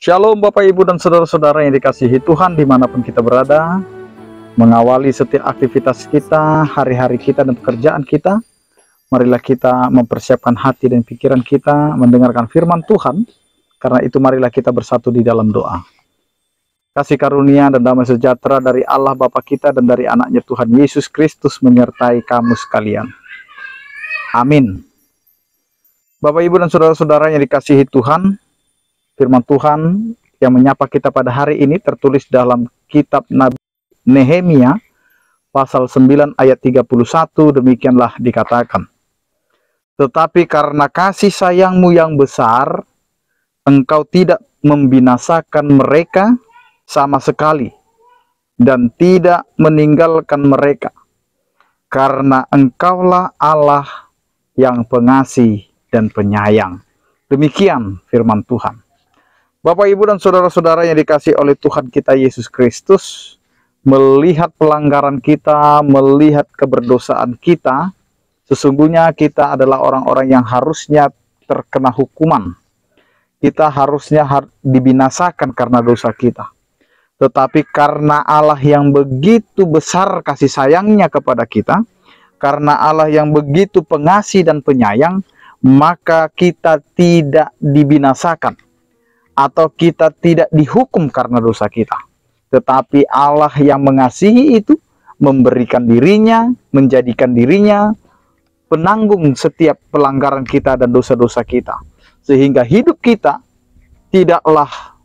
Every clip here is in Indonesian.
Shalom Bapak Ibu dan Saudara-saudara yang dikasihi Tuhan dimanapun kita berada. Mengawali setiap aktivitas kita, hari-hari kita dan pekerjaan kita, marilah kita mempersiapkan hati dan pikiran kita mendengarkan firman Tuhan. Karena itu marilah kita bersatu di dalam doa. Kasih karunia dan damai sejahtera dari Allah Bapa kita dan dari anaknya Tuhan Yesus Kristus menyertai kamu sekalian. Amin. Bapak Ibu dan Saudara-saudara yang dikasihi Tuhan, firman Tuhan yang menyapa kita pada hari ini tertulis dalam kitab Nabi Nehemia pasal 9 ayat 31, demikianlah dikatakan. Tetapi karena kasih sayangmu yang besar, engkau tidak membinasakan mereka sama sekali dan tidak meninggalkan mereka, karena engkaulah Allah yang pengasih dan penyayang. Demikian firman Tuhan. Bapak, Ibu, dan Saudara-saudara yang dikasihi oleh Tuhan kita Yesus Kristus, melihat pelanggaran kita, melihat keberdosaan kita, sesungguhnya kita adalah orang-orang yang harusnya terkena hukuman. Kita harusnya dibinasakan karena dosa kita. Tetapi karena Allah yang begitu besar kasih sayangnya kepada kita, karena Allah yang begitu pengasih dan penyayang, maka kita tidak dibinasakan atau kita tidak dihukum karena dosa kita. Tetapi Allah yang mengasihi itu memberikan dirinya, menjadikan dirinya penanggung setiap pelanggaran kita dan dosa-dosa kita. Sehingga hidup kita tidaklah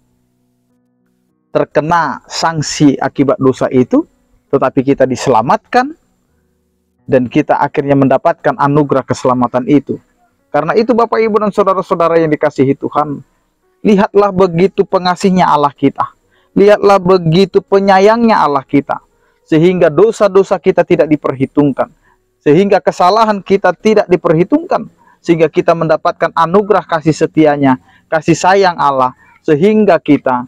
terkena sanksi akibat dosa itu, tetapi kita diselamatkan dan kita akhirnya mendapatkan anugerah keselamatan itu. Karena itu Bapak, Ibu, dan Saudara-saudara yang dikasihi Tuhan, lihatlah begitu pengasihnya Allah kita. Lihatlah begitu penyayangnya Allah kita. Sehingga dosa-dosa kita tidak diperhitungkan. Sehingga kesalahan kita tidak diperhitungkan. Sehingga kita mendapatkan anugerah kasih setianya, kasih sayang Allah. Sehingga kita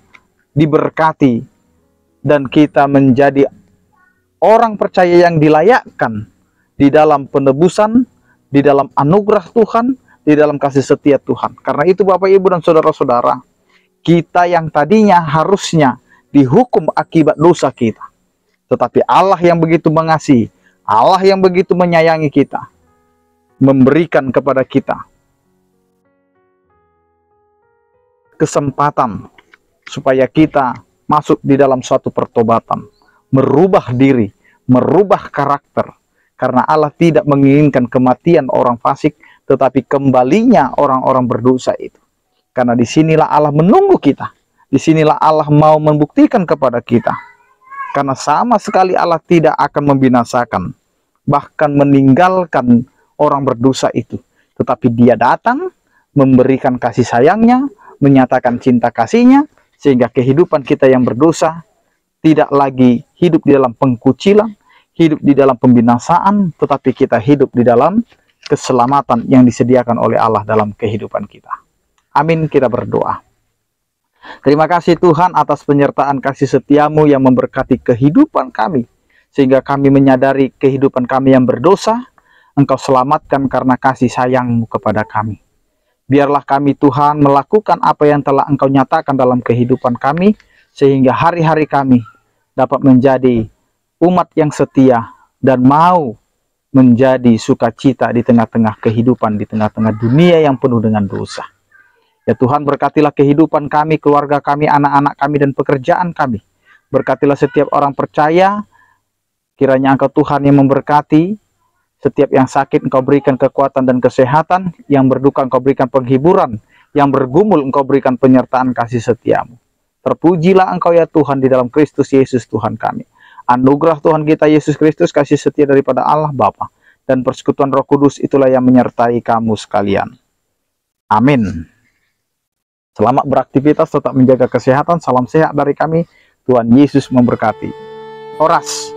diberkati dan kita menjadi orang percaya yang dilayakkan di dalam penebusan, di dalam anugerah Tuhan, di dalam kasih setia Tuhan. Karena itu Bapak, Ibu, dan Saudara-saudara, kita yang tadinya harusnya dihukum akibat dosa kita, tetapi Allah yang begitu mengasihi, Allah yang begitu menyayangi kita, memberikan kepada kita kesempatan supaya kita masuk di dalam suatu pertobatan, merubah diri, merubah karakter. Karena Allah tidak menginginkan kematian orang fasik, tetapi kembalinya orang-orang berdosa itu. Karena disinilah Allah menunggu kita. Disinilah Allah mau membuktikan kepada kita. Karena sama sekali Allah tidak akan membinasakan, bahkan meninggalkan orang berdosa itu. Tetapi Dia datang, memberikan kasih sayangnya, menyatakan cinta kasihnya, sehingga kehidupan kita yang berdosa tidak lagi hidup di dalam pengkucilan, hidup di dalam pembinasaan, tetapi kita hidup di dalam keselamatan yang disediakan oleh Allah dalam kehidupan kita. Amin, kita berdoa. Terima kasih Tuhan atas penyertaan kasih setiamu yang memberkati kehidupan kami, sehingga kami menyadari kehidupan kami yang berdosa, Engkau selamatkan karena kasih sayangmu kepada kami. Biarlah kami Tuhan melakukan apa yang telah Engkau nyatakan dalam kehidupan kami, sehingga hari-hari kami dapat menjadi umat yang setia dan mau menjadi sukacita di tengah-tengah kehidupan, di tengah-tengah dunia yang penuh dengan dosa. Ya Tuhan, berkatilah kehidupan kami, keluarga kami, anak-anak kami, dan pekerjaan kami. Berkatilah setiap orang percaya, kiranya Engkau Tuhan yang memberkati. Setiap yang sakit Engkau berikan kekuatan dan kesehatan, yang berduka Engkau berikan penghiburan, yang bergumul Engkau berikan penyertaan kasih setiamu. Terpujilah Engkau ya Tuhan di dalam Kristus Yesus Tuhan kami. Anugerah Tuhan kita Yesus Kristus, kasih setia daripada Allah Bapa, dan persekutuan Roh Kudus itulah yang menyertai kamu sekalian. Amin. Selamat beraktivitas, tetap menjaga kesehatan. Salam sehat dari kami. Tuhan Yesus memberkati. Horas.